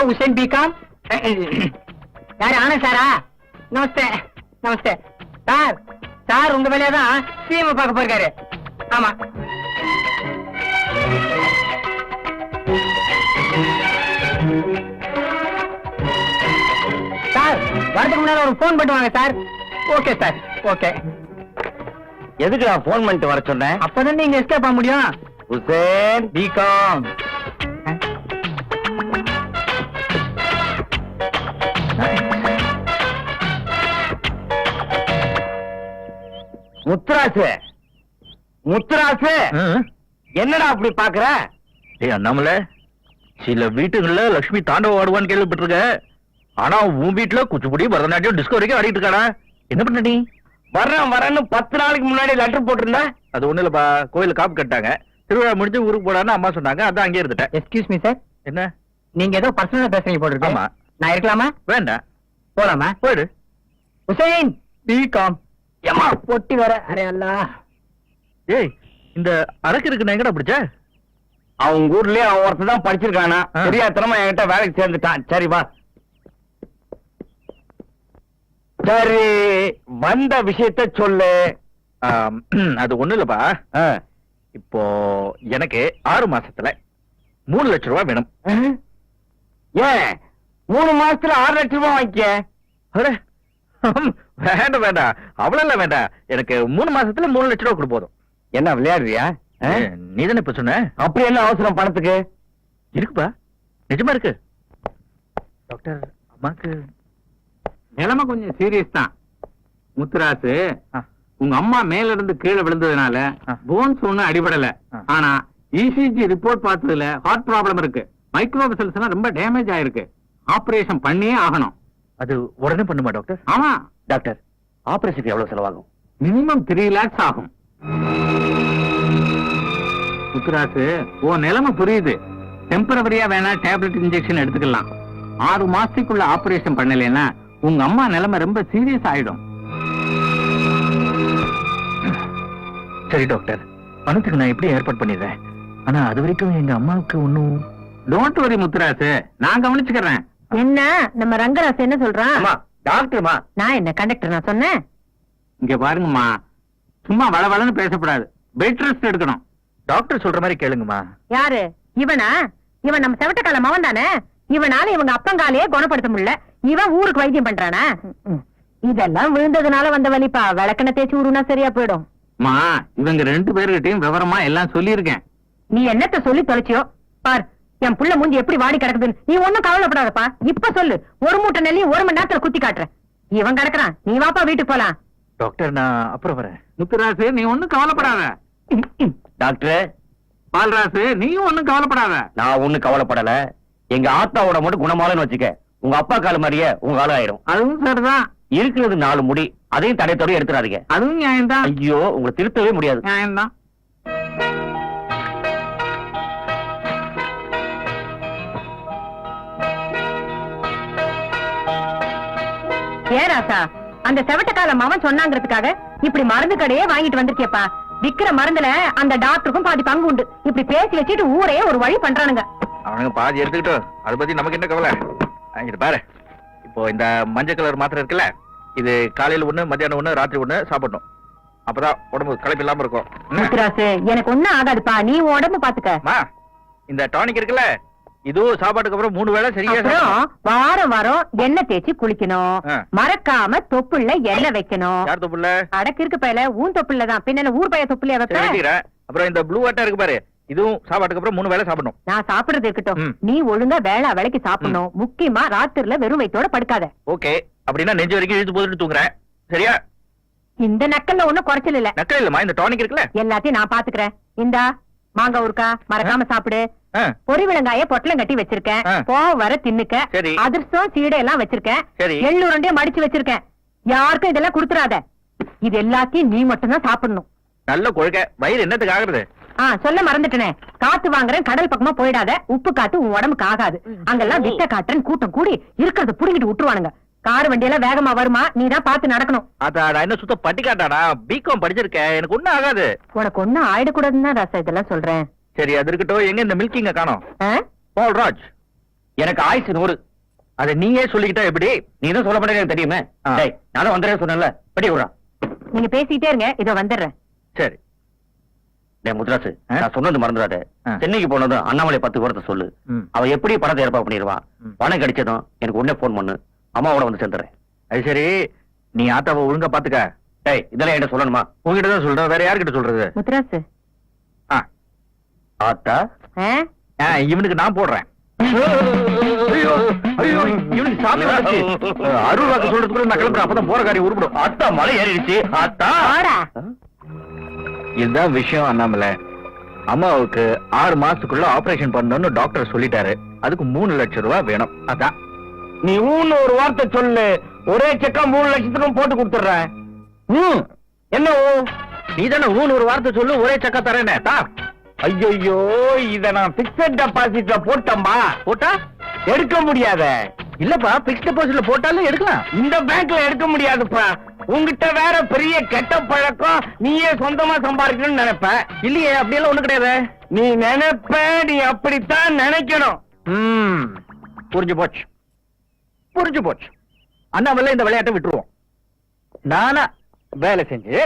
Hussain BCom यार आना सारा नमस्ते नमस्ते சார் சார் உங்க வேலையா தான் சிஎம் பார்க்க போயிருக்காரு ஆமா சார் வரதுக்கு முன்னாடி ஒரு போன் பண்ணுவாங்க சார் ஓகே சார் ஓகே எதுக்கு நான் போன் பண்ணிட்டு வர சொன்னேன் அப்பதான் நீங்க எஸ்கேப் ஆக முடியும் ஹுசேன் பிகாம் முத்துராசு முத்துராசு என்னடா அப்படி பாக்குற அண்ணாமல சில வீட்டுகள்ல லட்சுமி தாண்டவ ஆடுவான்னு கேள்விப்பட்டிருக்க ஆனா உன் வீட்டுல குச்சிப்புடி பரதநாட்டியம் டிஸ்கோ வரைக்கும் ஆடிட்டு இருக்காடா என்ன பண்ண நீ வரேன்னு 10 நாளைக்கு முன்னாடி லெட்டர் போட்டிருந்தா அது ஒண்ணு இல்லப்பா கோயில காப்பு கட்டாங்க திருவிழா முடிஞ்சு ஊருக்கு போடான்னு அம்மா சொன்னாங்க அதான் அங்கே இருந்துட்டேன் எக்ஸ்கியூஸ் மீ சார் என்ன நீங்க ஏதோ பர்சனலா பேசுறீங்க போட்டுருக்கு ஆமா நான் இருக்கலாமா வேண்டாம் போலாமா போயிடு ஹுசைன் பிகாம் ஏமா பொட்டி வர அரே அல்லா ஏய் இந்த அரக்கு இருக்கு நான் எங்கடா பிடிச்ச அவங்க ஊர்லயே அவன் ஒருத்தர் தான் படிச்சிருக்கானா தெரியாதனமா என்கிட்ட வேலைக்கு சேர்ந்துட்டான் சரி வா சரி வந்த விஷயத்த சொல்லு அது ஒண்ணு இல்லப்பா இப்போ எனக்கு 6 மாசத்துல 3 லட்சம் ரூபாய் வேணும் ஏன் 3 மாசத்துல 6 லட்சம் ரூபாய் வாங்கிக்க வேண்டாம் வேண்டாம் அவ்வளவு வேண்டாம் எனக்கு 3 மாசத்துல 3 லட்சம் ரூபாய் கொடு போதும் என்ன விளையாடுறியா நீ தானே இப்ப சொன்ன அப்படி என்ன அவசரம் பணத்துக்கு இருக்குப்பா நிஜமா இருக்கு டாக்டர் அம்மாக்கு நிலைமை கொஞ்சம் சீரியஸ் தான் முத்துராசு உங்க அம்மா மேல இருந்து கீழே விழுந்ததுனால போன்ஸ் ஒண்ணும் அடிபடல ஆனா இசிஜி ரிப்போர்ட் பார்த்ததுல ஹார்ட் ப்ராப்ளம் இருக்கு மைக்ரோ வெசல்ஸ் எல்லாம் ரொம்ப டேமேஜ் ஆயிருக்கு ஆபரேஷன் பண்ணியே ஆகணும் அது உடனே பண்ணுமா டாக்டர் ஆமா டாக்டர் ஆபரேஷனுக்கு எவ்வளவு செலவாகும் மினிமம் 3 lakhs ஆகும் முத்துராசு ஓ நிலைமை புரியுது டெம்பரவரியா வேணா டேப்லெட் இன்ஜெக்ஷன் எடுத்துக்கலாம் 6 மாசத்துக்குள்ள ஆபரேஷன் பண்ணலைன்னா உங்க அம்மா நிலைமை ரொம்ப சீரியஸ் ஆயிடும் சரி டாக்டர் பணத்துக்கு நான் எப்படி ஏற்பாடு பண்ணிடுறேன் ஆனா அது வரைக்கும் எங்க அம்மாவுக்கு ஒன்னும் டோன்ட் வரி முத்துராசு நான் கவனிச்சுக்கிறேன் என்ன நம்ம ரங்கராசு என்ன சொல்றான் டாக்டர்மா நான் என்ன கண்டக்டர் நான் சொன்னேன் இங்க பாருங்கம்மா சும்மா வளவளன்னு பேசப்படாது பெட் ரெஸ்ட் எடுக்கணும் டாக்டர் சொல்ற மாதிரி கேளுங்கம்மா யாரு இவனா இவன் நம்ம செவட்டக்கால மவன் தானே இவனால இவங்க அப்பங்காலையே குணப்படுத்த முடியல இவன் ஊருக்கு வைத்தியம் பண்றானா இதெல்லாம் விழுந்ததுனால வந்த வலிப்பா விளக்கண தேய்ச்சி ஊருனா சரியா போயிடும் மா இவங்க 2 பேர்கிட்டையும் விவரமா எல்லாம் சொல்லியிருக்கேன் நீ என்னத்த சொல்லி தொலைச்சியோ பார் என் புள்ள மூஞ்சி எப்படி வாடி கிடக்குதுன்னு நீ ஒண்ணும் கவலைப்படாதப்பா இப்ப சொல்லு ஒரு மூட்டை நெல்லையும் 1 மணி நேரத்துல குத்தி காட்டுறேன் இவன் கிடக்குறான் நீ வாப்பா வீட்டுக்கு போலாம் டாக்டர் நான் அப்புறம் வரேன் முத்துராசு நீ ஒண்ணும் கவலைப்படாத டாக்டர் பால்ராசு நீயும் ஒண்ணும் கவலைப்படாத நான் ஒண்ணும் கவலைப்படல எங்க ஆத்தாவோட மட்டும் குணமாலன்னு வச்சுக்க உங்க அப்பா கால மாதிரியே உங்க ஆளு ஆயிரும் அதுவும் சரிதான் இருக்கிறது 4 முடி அதையும் தடைத்தோட எடுத்துறாதீங்க அதுவும் நியாயம்தான் ஐயோ உங்களை திருத்தவே முடியாது நியாயம்தான் ஏன் ராசா அந்த செவட்டக்கால மவன் சொன்னாங்கிறதுக்காக இப்படி மருந்து கடையே வாங்கிட்டு வந்திருக்கேப்பா விக்கிற மருந்துல அந்த டாக்டருக்கும் பாதி பங்கு உண்டு இப்படி பேசி வச்சுட்டு ஊரே ஒரு வழி பண்றானுங்க அவனுங்க பாதி எடுத்துக்கிட்டோம் அதை பத்தி நமக்கு என்ன கவலை இது பாரு இப்போ இந்த மஞ்சள் கலர் மாத்திரை இருக்குல்ல இது காலையில 1 மத்தியானம் 1 ராத்திரி 1 சாப்பிடணும் அப்பதான் உடம்பு களைப்பு இல்லாம இருக்கும் முத்துராசு எனக்கு ஒண்ணும் ஆகாதுப்பா நீ உடம்பு பாத்துக்க இந்த டானிக் இருக்குல்ல இதுவும் சாப்பாட்டுக்கு அப்புறம் 3 வேளை சரியா அப்புறம் வாரம் வாரம் எண்ணெய் தேய்ச்சி குளிக்கணும் மறக்காம தொப்புள்ள எண்ணெய் வைக்கணும் யார் தொப்புல அடக்கு இருக்கு பையில ஊன் தொப்புள்ளதான் பின்ன ஊர் பைய தொப்புல வைப்ப அப்புறம் இந்த ப்ளூ வாட்டர் இருக்கு பாரு இதுவும் சாப்பாட்டுக்கு அப்புறம் 3 வேளை சாப்பிடணும் நான் சாப்பிடுறது இருக்கட்டும் நீ ஒழுங்கா வேளைக்கு சாப்பிடணும் முக்கியமா ராத்திரில வெறும் வயித்தோட படுக்காத ஓகே அப்படின்னா நெஞ்சு வரைக்கும் இழுத்து போட்டுட்டு தூங்குறேன் சரியா இந்த நக்கல்ல ஒண்ணும் குறைச்சல் இல்ல நக்கல் இல்லமா இந்த டானிக் இருக்குல்ல எல்லாத்தையும் நான் பாத்துக்கிறேன் இந்தா மாங்காய் ஊருக்கா மறக்காம சாப்பிடு பொறி விலங்காய பொட்டலம் கட்டி வச்சிருக்கேன் போ வர தின்னுக்க அதிர்ஷ்டம் சீடை எல்லாம் வச்சிருக்கேன் எள்ளுருண்டைய மடிச்சு வச்சிருக்கேன் யாருக்கும் இதெல்லாம் குடுத்துறாத இது எல்லாத்தையும் நீ மட்டும் தான் சாப்பிடணும் நல்ல கொழுக்க வயிறு என்னத்துக்கு ஆகுறது சொல்ல மறந்துட்டனே காத்து வாங்குறேன் கடல் பக்கமா போயிடாத உப்பு காத்து உன் உடம்புக்கு ஆகாது அங்கெல்லாம் விட்ட காட்டுறேன் கூட்டம் கூடி இருக்கிறத புடுங்கிட்டு விட்டுருவானுங்க கார் வண்டியெல்லாம் வேகமா வருமா நீதான் பாத்து நடக்கணும் அதான் என்ன சுத்த பட்டி காட்டானா பிகாம் படிச்சிருக்கேன் எனக்கு ஒண்ணும் ஆகாது உனக்கு ஒண்ணும் ஆயிடக்கூடாதுன்னு ராசா இதெல்லாம் சொல்றேன் சரி அது இருக்கட்டும் எங்க இந்த மில்கிங்க காணோம் பால்ராஜ் எனக்கு ஆயுசு 100. அதை நீயே சொல்லிக்கிட்டா எப்படி? நீ தான் சொல்ல மாட்டேங்க எனக்கு தெரியுமே. ஆ. டேய், நானும் வந்துடுறேன் சொன்னேன்ல, பெட்டி விடுறான். நீங்க பேசிக்கிட்டே இருங்க, இதோ வந்துடுறேன். சரி. டேய் முத்துராசு, ஆ? நான் சொன்னது மறந்துடாத. ஆ. சென்னைக்கு போனதும் அண்ணாமலை 10 விவரத்தை சொல்லு. ம். அவ எப்படி பணத்தை ஏற்பாடு பண்ணிடுவான். ம். பணம் கிடைச்சதும் எனக்கு உடனே போன் பண்ணு. அம்மாவோட வந்து சேர்ந்துறேன். அது சரி, நீ ஆத்தாவை ஒழுங்கா பாத்துக்க. டேய், இதெல்லாம் என்கிட்ட சொல்லணுமா? உங்ககிட்ட தான் சொல்றேன், வேற யார்கிட்ட சொல்றது? முத்துராசு, ஆ. ஆத்தா, ஆ? இவனுக்கு நான் போடுறேன். ஐயோ, ஐயோ, இவனுக்கு சாமி வந்துச்சு. அருள் வாக்கு சொல்றதுக்குள்ள நான் கிளம்புறேன், அப்பதான் போற காரியம் உருப்பிடும். ஆத்தா மலை ஏறிடுச்சு. ஆத்தா, போடா. இதுதான் விஷயம் அண்ணாமலை. அம்மாவுக்கு 6 மாசத்துக்குள்ள ஆபரேஷன் பண்ணணும்னு டாக்டர் சொல்லிட்டாரு. அதுக்கு 3 லட்சம் ரூபாய் வேணும். அதான். நீ ஊன்னு ஒரு வார்த்தை சொல்லு, ஒரே செக்கா 3 லட்சத்துக்கும் போட்டு கொடுத்துறேன். என்ன நீ தானே ஊன்னு ஒரு வார்த்தை சொல்லு, ஒரே சக்கா தரேனே. தா. ஐயோ, இத நான் பிக்ஸட் டெபாசிட்ல போட்டோமா? போட்டா எடுக்க முடியாத. இல்லப்பா, பிக்ஸ் டெபாசிட்ல போட்டாலும் எடுக்கலாம். இந்த பேங்க்ல எடுக்க முடியாதுப்பா. உன்கிட்ட வேற பெரிய கெட்ட பழக்கம், நீயே சொந்தமா சம்பாதிக்கணும்னு நினைப்ப. இல்லையே, அப்படியெல்லாம் ஒண்ணு கிடையாது. நீ நினைப்ப, நீ அப்படித்தான் நினைக்கணும். புரிஞ்சு போச்சு, புரிஞ்சு போச்சு. அண்ணாமலை இந்த விளையாட்டை விட்டுருவோம். நானா வேலை செஞ்சு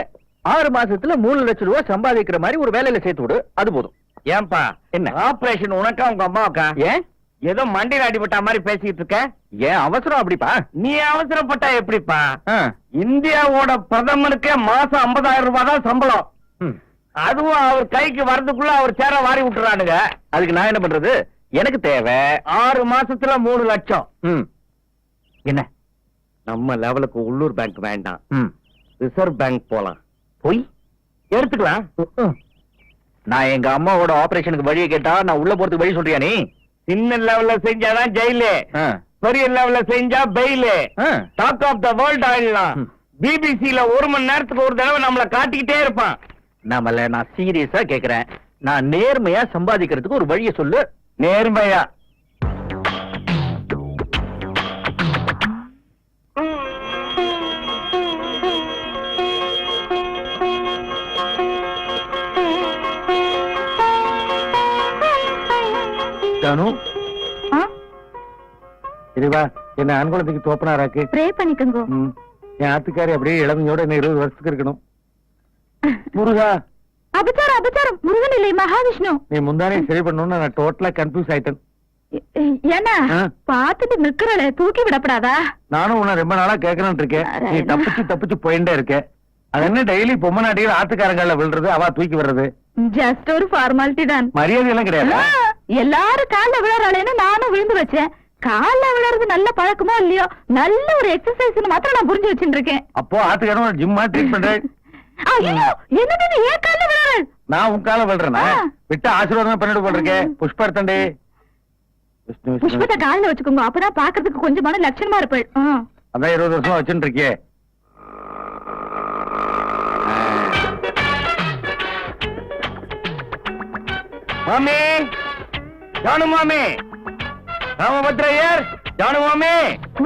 6 மாசத்துல 3 லட்சம் ரூபாய் சம்பாதிக்கிற மாதிரி ஒரு வேலையில சேர்த்து விடு, அது போதும். ஏன்பா, என்ன ஆபரேஷன் உனக்கா உங்க அம்மாவுக்கா? ஏன் ஏதோ மண்டியில் அடிபட்ட மாதிரி பேசிட்டு இருக்க. ஏன் அவசரம் அப்படிப்பா? நீ அவசரப்பட்டா எப்படிப்பா? ஆ. இந்தியாவோட பிரதமருக்கே மாசம் 50,000 ரூபாய் தான் சம்பளம். ம். அதுவும் அவர் கைக்கு வரதுக்குள்ள அவர் சேர வாரி விட்டுறானுங்க. அதுக்கு நான் என்ன பண்றது? எனக்கு தேவை 6 மாசத்துல 3 லட்சம். என்ன? நம்ம லெவலுக்கு உள்ளூர் பேங்க் வேண்டாம், ம். ரிசர்வ் பேங்க் போலாம். போய் எடுத்துக்கலாம். நான் எங்க அம்மாவோட ஆபரேஷனுக்கு வழியை கேட்டா நான் உள்ள போறதுக்கு வழி சொல்றியா நீ? சின்ன லெவல்ல செஞ்சாதான் ஜெயிலு, பெரிய லெவல்ல செஞ்சா bail. Talk of the world ஆயிடலாம். பிபிசில 1 மணி நேரத்துக்கு ஒரு தடவை நம்மள காட்டிக்கிட்டே இருப்பான். நம்மள நான் சீரியஸா கேக்குறேன். நான் நேர்மையா சம்பாதிக்கிறதுக்கு ஒரு வழியை சொல்லு. நேர்மையா? ஜானு, இதுவா என்ன அன்குலத்துக்கு தோப்பனாராக்கு. ப்ரே பண்ணிக்கோங்க. என் ஆத்துக்காரி அப்படியே இளமையோட என்ன 20 வருஷத்துக்கு இருக்கணும். முருகா, அபச்சாரம் அபச்சாரம், முருகன் இல்லை மகாவிஷ்ணு. நீ முந்தானே சரி பண்ணணும்னு நான் டோட்டலா கன்ஃபியூஸ் ஆயிட்டேன். ஏன்னா பாத்துட்டு நிக்கிறல, தூக்கி விடப்படாதா? நானும் உன்னை ரொம்ப நாளா கேட்கணும்னு இருக்கேன். நீ தப்பிச்சு தப்பிச்சு போயிட்டே இருக்க. அது என்ன டெய்லி பொம்மை நாட்டிகள் ஆத்துக்காரங்கள விழுறது, அவ தூக்கி விடுறது? ஜஸ்ட் ஒரு ஃபார்மாலிட்டி தான். மரியாதை எல்லாம் கிடையாது. எல்லாரும் கால்ல விழறாளேன்னு நானும் விழுந்து வச்சேன். கால்ல விழறது நல்ல பழக்கமோ இல்லையோ, நல்ல ஒரு எக்ஸசைஸ் மாத்திரம் நான் புரிஞ்சு வச்சுட்டு இருக்கேன். அப்போ ஆத்துக்காரன் ஜிம்மா ட்ரீட் பண்றேன். என்னது ஏன் கால்ல விழறாள்? நான் உன் கால விழுறேன்னா விட்டு ஆசீர்வாதம் பண்ணிட்டு போட்டிருக்கேன். புஷ்பா எடுத்தண்டே. புஷ்பத்தை கால்ல வச்சுக்கோங்க, அப்பதான் பாக்குறதுக்கு கொஞ்சமான லட்சணமா இருப்பேன். அதான் 20 வருஷமா வச்சுட்டு இருக்கே. மாமி, ஜானு மாமி, ராமபத்ரையர், ஜானு மாமி.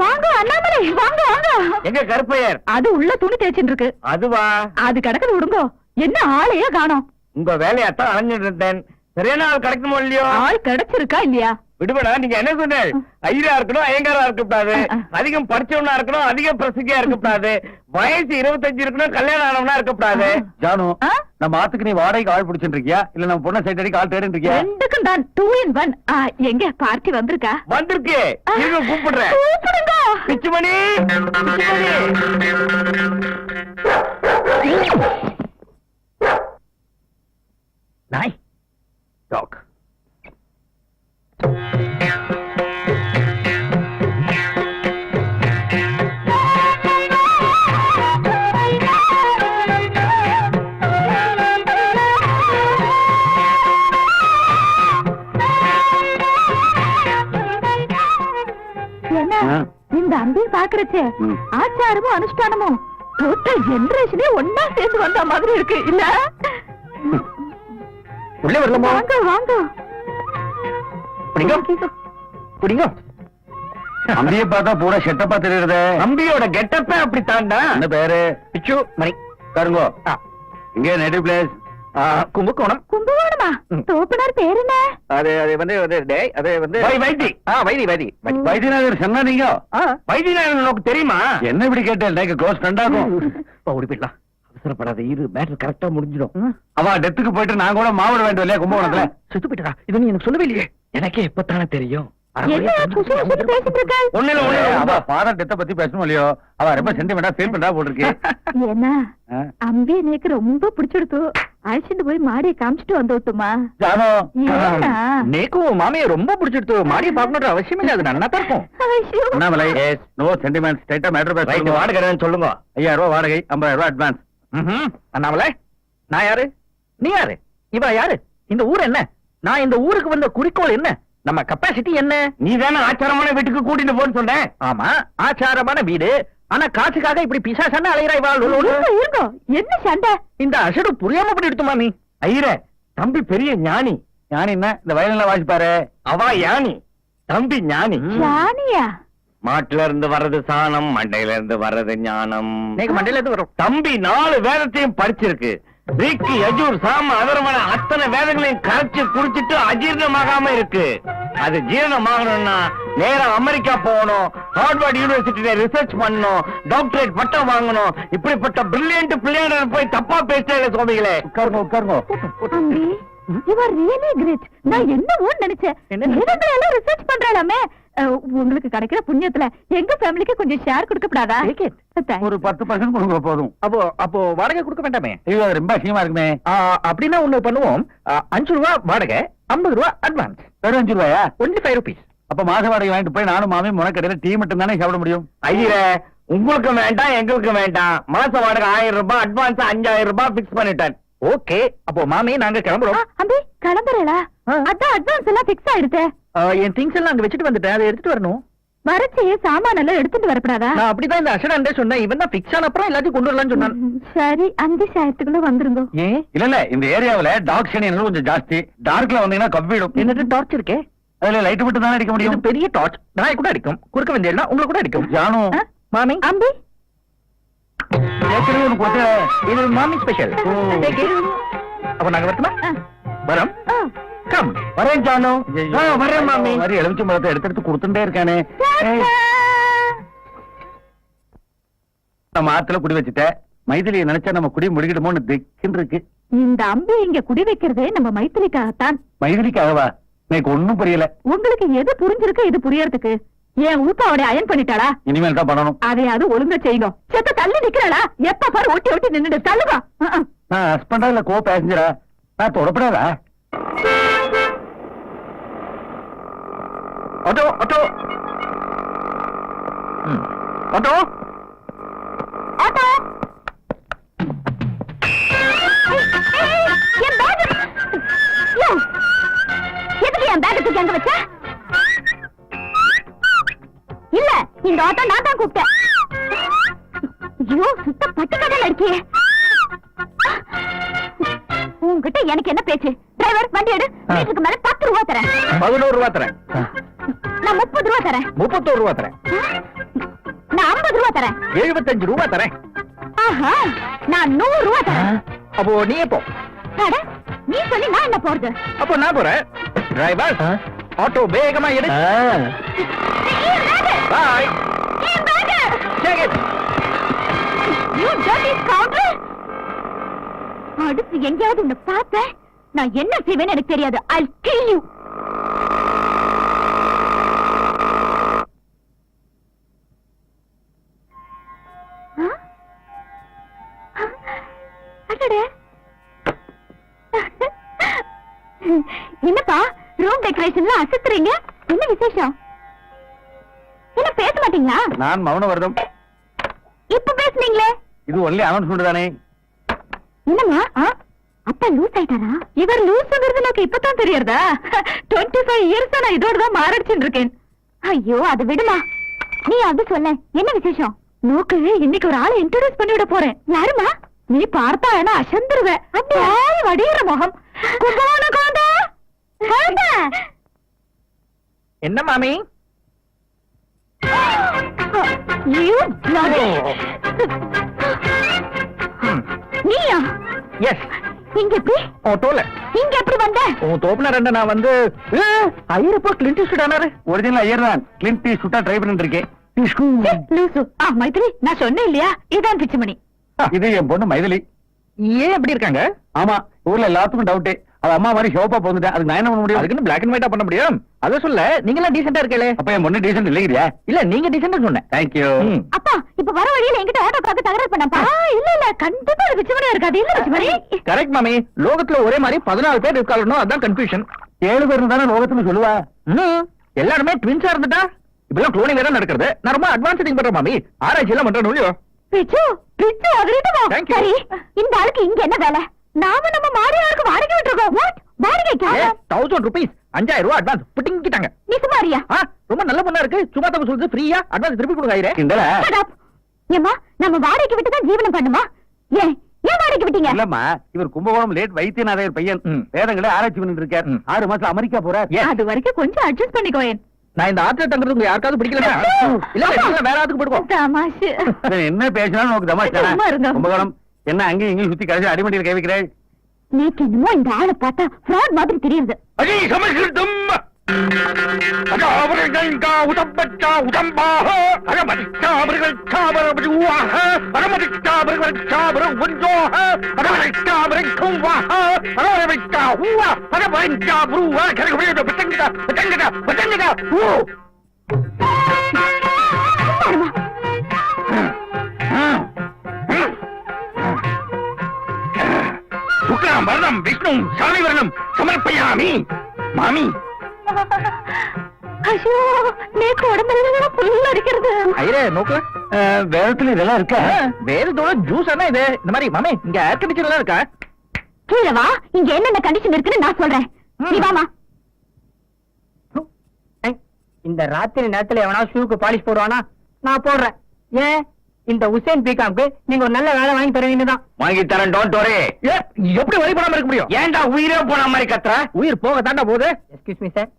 வாங்க அண்ணாமலை, வாங்க வாங்க. எங்க கருப்பையர்? அது உள்ள துணி தேய்ச்சிட்டு இருக்கு. அதுவா? அது கிடக்குது, விடுங்க. என்ன ஆளையே காணோம்? உங்க வேலையாத்தான் அலைஞ்சிட்டு இருந்தேன். சரியான ஆள் கிடைக்குமோ இல்லையோ? ஆள் கிடைச்சிருக்கா இல்லையா? விடுபடா, நீங்க என்ன சொன்ன? ஐயரா இருக்கணும், ஐயங்காரா இருக்கக்கூடாது, அதிகம் படிச்சவனா இருக்கணும், அதிக பிரசித்தியா இருக்கக்கூடாது, வயசு 25 இருக்கணும், கல்யாணம் ஆனவனா இருக்கக்கூடாது. ஜானு, நம்ம ஆத்துக்கு நீ வாடகைக்கு ஆள் பிடிச்சிட்டு இருக்கியா, இல்ல நம்ம பொண்ணை சைட் அடிக்க ஆள் தேடிட்டு இருக்கியா? ரெண்டுக்கும் தான் 2 in 1. எங்க பார்ட்டி வந்திருக்கா? வந்திருக்கு, இருங்க கூப்பிடுறேன். கூப்பிடுங்க. பிச்சுமணி, நாய் டாக். என்ன இந்த அம்பி பாக்குறச்சே ஆச்சாரமும் அனுஷ்டானமும் டோட்டல் ஜெனரேஷனே ஒன்னா சேர்ந்து வந்த மாதிரி இருக்கு இல்ல? உள்ளே வரலாமா? வாங்க வாங்க. புடிங்க புடிங்க. அம்பியை பார்த்தா பூரா செட்டப்பா தெரியுறதே. அம்பியோட கெட்டப்பே அப்படித்தாண்டா. என்ன பேரு? பிச்சு மணி. பாருங்கோ, இங்கே நேட்டிவ் பிளேஸ். கும்பகோணம். கும்பகோணமா? தோப்பனார் பேர் என்ன? அது வந்து வைத்தி வைதி. வைத்தியநாதர் சொன்னா நீங்க வைத்தியநாதர் உனக்கு தெரியுமா? என்ன இப்படி கேட்டேன்? க்ளோஸ் ஃப்ரெண்டாகும். ஓடி போயிடலாம். அவசரப்படாத, இரு, மேட்டர் கரெக்டா முடிஞ்சிடும். அவ டெத்துக்கு போயிட்டு நான் கூட மாவட வேண்டும் இல்லையா கும்பகோணத்துல? செத்து போயிட்டா. இது நீ எனக்கு சொல்லவே இல்லையே. எனக்கே எப்பத்தானே தெரியும். என்ன குசு குசுன்னு பேசிட்டு இருக்க? ஒண்ணு அவ ஃபாதர் டெத்த பத்தி பேசணும் இல்லையோ? அவ ரொம்ப சென்டிமெண்டா ஃபீல் பண்றா போட்டுருக்கு. என்ன அம்பி எனக்கு ரொம்ப பிடிச்சிடுத்து. அழைச்சிட்டு போய் மாடியை காமிச்சிட்டு வந்து விட்டுமா? ஜானோ, ஏன்னா? நேக்கும் மாமியை ரொம்ப பிடிச்சிடுத்து. மாடியை பார்க்கணுன்ற அவசியம் இல்லை. அது நல்லா தான் இருக்கும். ஐயோ. அண்ணாமலை, நோ சென்டிமெண்ட், ஸ்ட்ரைட்டா மேட்டர் பேசுறோம். வாடகை சொல்லுங்க. 5000 ரூபாய் வாடகை, 50,000 ரூபாய் அட்வான்ஸ். அண்ணாமலை, நான் யாரு? நீ யாரு? இவ யாரு? இந்த ஊர் என்ன? நான் இந்த ஊருக்கு வந்த குறிக்கோள் என்ன? நம்ம கெப்பாசிட்டி என்ன? நீ தானே ஆச்சாரமான வீட்டுக்கு கூட்டிட்டு போன்னு சொன்னேன். ஆமா, ஆச்சாரமான வீடு. ஆனா காசுக்காக இப்படி பிசாசான அலையறாய் வாழ். இருங்க, என்ன சண்டை? இந்த அசடு புரியாம பண்ணி எடுத்துமா நீ? ஐயரே, தம்பி பெரிய ஞானி. ஞானி என்ன? இந்த வயலில் வாசிப்பாரு. அவா யானி, தம்பி ஞானி. சாணியா? மாட்டுல இருந்து வர்றது சாணம், மண்டையில இருந்து வர்றது ஞானம். நீங்க மண்டையில இருந்து வரும். தம்பி 4 வேதத்தையும் படிச்சிருக்கு. ரிக்கு, யஜூர், சாம, அதர்வன அத்தனை வேதங்களையும் கரைச்சு குடிச்சிட்டு அஜீரணமாகாம இருக்கு. அது ஜீரணமாகணும்னா நேரா அமெரிக்கா போகணும், ஹார்வர்ட் யூனிவர்சிட்டியில ரிசர்ச் பண்ணணும், டாக்டரேட் பட்டம் வாங்கணும். இப்படிப்பட்ட பிரில்லியன்ட் பிள்ளையாட போய் தப்பா பேசுறேன் சுவாமிகளே. உட்காருங்க. அம்பி, you are really great. நான் என்னவோ நினைச்சேன். என்ன? வேதங்களை எல்லாம் ரிசர்ச் பண்றாளாமே. உங்களுக்கு கிடைக்கிற புண்ணியத்துல எங்க ஃபேமிலிக்கு கொஞ்சம் ஷேர் கொடுக்கப்படாதா? ஒரு 10% கொடுங்க போதும். அப்போ வாடகை கொடுக்க வேண்டாமே? ஐயோ, அது ரொம்ப அசிங்கமா இருக்குமே. அப்படின்னா ஒண்ணு பண்ணுவோம். 5 ரூபா வாடகை, 50 ரூபா அட்வான்ஸ். வெறும் 5 ரூபாயா? only 5 rupees. அப்ப மாச வாடகை வாங்கிட்டு போய் நானும் மாமி முனக்கடையில டீ மட்டும் தானே சாப்பிட முடியும். ஐயரே, உங்களுக்கு வேண்டாம், எங்களுக்கு வேண்டாம். மாச வாடகை 1000 ரூபாய், அட்வான்ஸ் 5000 ரூபாய் பிக்ஸ் பண்ணிட்டேன். ஓகே, அப்போ மாமி நாங்க கிளம்புறோம். அம்பி, கிளம்புறா? அதான் அட்வான்ஸ் எல்லாம் பிக்ஸ் ஆயிடுச்சு. என் திங்ஸ் எல்லாம் அங்க வச்சுட்டு வந்துட்டேன். அதை எடுத்துட்டு வரணும். வரச்சு சாமான எல்லாம் எடுத்துட்டு வரப்படாதா? நான் அப்படிதான் இந்த அசடாண்டே சொன்னேன். இவன் தான் பிக்ஸ் ஆன அப்புறம் எல்லாத்தையும் கொண்டு வரலாம்னு சொன்னான். சரி, 5 சாயத்துக்குள்ள வந்துருங்க. ஏன்? இல்ல இந்த ஏரியாவுல டாக் ஷேன் கொஞ்சம் ஜாஸ்தி. டார்க்ல வந்தீங்கன்னா கவ்விடும். என்னது டார்ச் இருக்கே? அதுல லைட் மட்டும் தானே அடிக்க முடியும். இது பெரிய டார்ச். நாய் கூட அடிக்கும். குறுக்க வந்தேன்னா உங்களுக்கு கூட அடிக்கும். ஜானு, மாமி, அம்பி, இது மாமி ஸ்பெஷல். அப்ப நாங்க வரட்டுமா? வரோம். கம். வரேன் ஜானு. வரேன் மாமி. மாதிரி எலுமிச்சை மரத்தை எடுத்து கொடுத்துட்டே இருக்கானே. நம்ம ஆத்துல குடி வச்சுட்ட. மைதிலியை நினைச்சா நம்ம குடி முடிக்கிடுமோன்னு திக்குன்னு இருக்கு. இந்த அம்பி இங்க குடி வைக்கிறதே நம்ம மைத்திலிக்காகத்தான். மைதிலிக்காகவா? எனக்கு ஒண்ணும் புரியல. உங்களுக்கு எது புரிஞ்சிருக்கு இது புரியறதுக்கு? ஏன் ஊத்தாவோட அயன் பண்ணிட்டாளா? இனிமேல் தான் பண்ணணும். அதையாவது ஒழுங்கா செய்யணும். செத்த தள்ளி நிக்கிறாளா? எப்ப பாரு ஒட்டி ஒட்டி நின்னுட்டு தள்ளுவா. நான் ஹஸ்பண்டா இல்ல கோ பேசஞ்சரா? நான் தொடப்படாதா? Auto auto auto auto. என் பேக். எதுக்கு என் பேக் தூக்கி அங்க வச்ச? இல்ல, இந்த ஆட்டோ நான் தான் கூப்பிட்டேன். ஐயோ, சுத்த பட்டிக்கடல் அடிக்கியே. உங்ககிட்ட எனக்கு என்ன பேச்சு? டிரைவர், வண்டி எடு. வீட்டுக்கு மேல 10 ரூபா தரேன். 11 ரூபா தரேன். நான் 30 ரூபா தரேன். 31 ரூபா தரேன். நான் 50 ரூபா தரேன். 75 ரூபா தரேன். ஆஹா, நான் 100 ரூபா தரேன். அப்போ நீ எப்போ? அட, நீ சொல்லி நான் என்ன போறது? அப்போ நான் போறேன். டிரைவர், ஆட்டோ வேகமா எடு. பாய். Take it. You dirty scoundrel. அடுத்து எங்கேயாவது உன்னை பார்த்தேன், நான் என்ன செய்வேன்னு எனக்கு தெரியாது. I'll kill you. அடடே. என்னப்பா ரூம் டெக்கரேஷன்ல அசத்துறீங்க? என்ன விசேஷம்? என்ன பேச மாட்டீங்களா? நான் மௌன வருதம். இப்ப பேசுனீங்களே. இது ஒன்லி அனௌன்ஸ்மெண்ட் தானே. என்னம்மா, அப்பா லூஸ் ஆயிட்டாரா? இவர் லூஸ்ங்கிறது எனக்கு இப்பதான் தெரியறதா? 25 இயர்ஸ் நான் இதோட தான் மாரடிச்சுட்டு இருக்கேன். ஐயோ, அது விடுமா. நீ அது சொல்ல, என்ன விசேஷம்? நோக்கு இன்னைக்கு ஒரு ஆளை இன்ட்ரோடியூஸ் பண்ணி விட போறேன். யாருமா? நீ பார்த்தா என்ன அசந்துருவ. அப்படியே வடிகிற முகம். என்ன மாமி? நீயா? எஸ், இங்க எப்படி ஆட்டோல இங்க எப்படி வந்த உன் தோப்புல ரெண்டு நான் வந்து ஐயரப்பா கிளின்ட் ஈஸ்ட்வுட் ஆனாரு. ஒரிஜினல் ஐயர் தான் கிளின்ட் ஈஸ்ட்வுட்டா ட்ரை பண்ணிட்டு இருக்கேன். லூசு மைத்திரி நான் சொன்னேன் இல்லையா இதான் பிச்சுமணி இது என் பொண்ணு மைதிலி. ஏன் எப்படி இருக்காங்க? ஆமா, ஊர்ல எல்லாத்துக்கும் டவுட். அது அம்மா மாதிரி ஷோப்பா போந்துட்டேன். அதுக்கு நான் என்ன பண்ண முடியும்? அதுக்குன்னு பிளாக் அண்ட் ஒயிட்டா பண்ண முடியும்? அத சொல்ல நீங்க எல்லாம் டீசென்ட்டா இருக்கீங்களே. அப்ப என் பொண்ணு டீசென்ட் இல்லையா? இல்ல நீங்க டீசென்ட்டா சொன்னேன். தேங்க்யூ. அப்பா இப்ப வர வழியில என்கிட்ட ஆட்டோ பார்க்க தகராறு பண்ணப்பா இல்ல கண்டிப்பா அது பிச்சுமணியா இருக்காது இல்ல பிச்சுமணி கரெக்ட் மாமி. லோகத்துல ஒரே மாதிரி 14 பேர் இருக்காளோ அதான் கன்ஃபியூஷன். 7 பேர் தானே லோகத்துல சொல்லுவா. எல்லாருமே ட்வின்ஸா இருந்துட்டா இப்பெல்லாம் குளோனிங் வேற நடக்கிறது. நான் ரொம்ப அட்வான்ஸ் திங்க் பண்றேன் மாமி. ஆராய்ச்சி எல்லாம் பண்றேன் இல்லையோ? பிச்சு பிச்சு அகிரிட்டமா Thank you. சரி இந்த ஆளுக்கு இங்க என்ன வேலை நாம நம்ம மாரியாருக்கு வாடகை விட்டுருக்கோம் வாட் வாடகைக்கா 1000 rupees 5000 ரூபாய் அட்வான்ஸ் புட்டிங்கிட்டாங்க. நீ சுமாரியா ரொம்ப நல்ல பொண்ணா இருக்கு. சும்மா தப்பு சொல்லுது ஃப்ரீயா அட்வான்ஸ் திருப்பி கொடுங்க ஐயரே. இந்தல ஏமா நம்ம வாடகைக்கு விட்டு தான் ஜீவனம் பண்ணுமா ஏன் ஏன் வாடகைக்கு விட்டீங்க இல்லம்மா, இவர் கும்பகோணம் லேட் வைத்தியநாதையர் பையன். வேதங்களை ஆராய்ச்சி பண்ணிட்டு இருக்கார். 6 மாசம் அமெரிக்கா போறார். அது வரைக்கும் கொஞ்சம் அட்ஜஸ்ட் பண்ணிக்கோயேன் நான் இந்த ஆத்துல தங்குறது உங்க யாருக்காவது பிடிக்கல? இல்ல நீங்க வேற ஆத்துக்கு போடுவோம். தமாஷு இவன் என்ன பேசினாலும் உனக்கு தமாஷ் தானே? சும்மா இருங்க. கும்பகோணம் என்ன அங்கேயும் இங்கேயும் சுத்தி கடைசி அடிமண்டியில் கை வைக்கிறேன். நேக்கு என்னமோ இந்த ஆளை பார்த்தா ஃப்ராட் மாதிரி தெரியுது அஜி சமஸ்கிருதம் அகாவர்கள் உதம்பச்சா உதம்பாக அகமதிக்காவர்கள் காவரபுவாக அகமதிக்காவர்கள் காவர ஒன்றோக அகமதிக்காவரைக்கும் வாக அகமதிக்கா ஊவா அகமதிக்கா புருவா கரகவேத பத்தங்கடா பத்தங்கடா பத்தங்கடா ஊ சுக்லாம் வரணம் விஷ்ணு சாமிவரணம் சமர்ப்பயாமி மாமி. ஐயோ நேக்கு உடம்பெல்லாம் புல்ல அடிக்கிறது ஐயரே நோக்கு வேதத்துல இதெல்லாம் இருக்கா? வேறதோட ஜூஸ் என்ன இது? இந்த மாதிரி மாமி இங்க ஏர் கண்டிஷன் எல்லாம் இருக்கா? கீழே வா இங்க என்னென்ன கண்டிஷன் இருக்குன்னு நான் சொல்றேன் நீ வாமா இந்த ராத்திரி நேரத்துல எவனா ஷூக்கு பாலிஷ் போடுவானா? நான் போடுறேன். ஏன் இந்த உசேன் பிகாம்க்கு நீங்க ஒரு நல்ல வேலை வாங்கி தருவீங்க தான். வாங்கி தரேன். Don't worry. எப்படி வழி போடாம இருக்க முடியும்? ஏன்டா உயிரே போன மாதிரி கத்துற? உயிர் போக தாண்டா போகுது. எக்ஸ்கியூஸ் மீ சார்,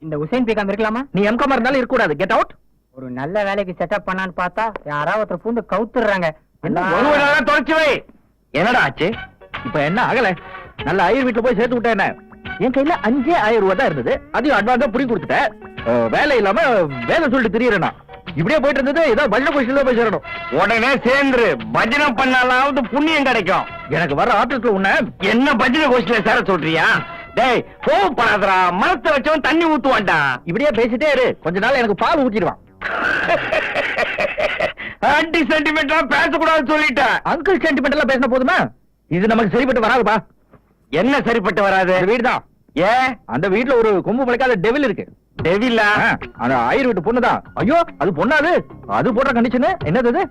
இந்த உசேன் பிகாம் இருக்கலாமா? நீ எம்காம் இருந்தாலும் இருக்க கூடாது. Get out. ஒரு நல்ல வேலைக்கு செட்டப் பண்ணான்னு பார்த்தா யாராவது ஒருத்தர் பூந்து கவுத்துறாங்க. ஒருவராக தொலைச்சு வை. என்னடா ஆச்சு? இப்ப என்ன ஆகல? நல்ல ஐயர் வீட்டுல போய் சேர்த்து விட்டேன். என்ன என் கையில 5000 ரூபாய் தான் இருந்தது. அதையும் அட்வான்ஸா புடி கொடுத்துட்டேன். வேலை இல்லாம வேலை சொல்லிட்டு திரியறேன். இப்படியே போயிட்டு இருந்தது. ஏதோ பஜனை கோயில போய் சேரணும். உடனே சேர்ந்து பஜனை பண்ணாலாவது புண்ணியம் கிடைக்கும். எனக்கு வர ஆபீஸ்ல உன்ன என்ன பஜனை கோஷ்டில சேர சொல்றியா? டேய் கோவப்படாதடா. மரத்தை வச்சவன் தண்ணி ஊத்துவான்டா. இப்படியே பேசிட்டே இரு. கொஞ்ச நாள் எனக்கு பால் ஊத்திடுவான். ஆன்டி சென்டிமெண்டா பேசக்கூடாது சொல்லிட்டேன். அங்கிள் சென்டிமெண்ட் எல்லாம் பேசின போதுமா? இது நமக்கு சரிப்பட்டு வராதுப்பா. என்ன சரிப்பட்டு வராது? அந்த வீடுதான். ஏன்? அந்த வீட்டுல ஒரு கொம்பு முளைக்காத டெவில் இருக்கு. டெவிலா? அந்த ஆயிரம் வீட்டு பொண்ணுதான். ஐயோ அது பொண்ணாது. அது போடுற கண்டிஷன் என்னது?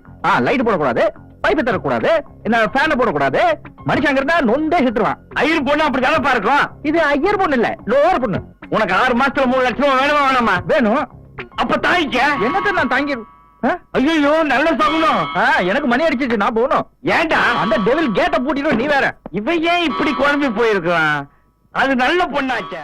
லைட் போடக்கூடாது, பைப் தரக்கூடாது, இந்த ஃபேன் போடக்கூடாது. மனுஷங்க இருந்தா நொந்தே செத்துருவான். ஐயர் பொண்ணு அப்படி தானப்பா இருக்கும். இது ஐயர் பொண்ணு இல்ல, லோவர் பொண்ணு. உனக்கு 6 மாசத்துல 3 லட்சம் வேணுமா வேணாமா? வேணும். அப்ப தாய்க்க என்னத்த நான் தாங்கி ஐயோ நல்ல சகுனம். எனக்கு மணி அடிச்சிச்சு, நான் போகணும். ஏன்டா? அந்த டெவில் கேட்ட பூட்டிடும். நீ வேற. இவன் ஏன் இப்படி குழம்பி போயிருக்கான்? அது நல்ல பொண்ணாச்சே.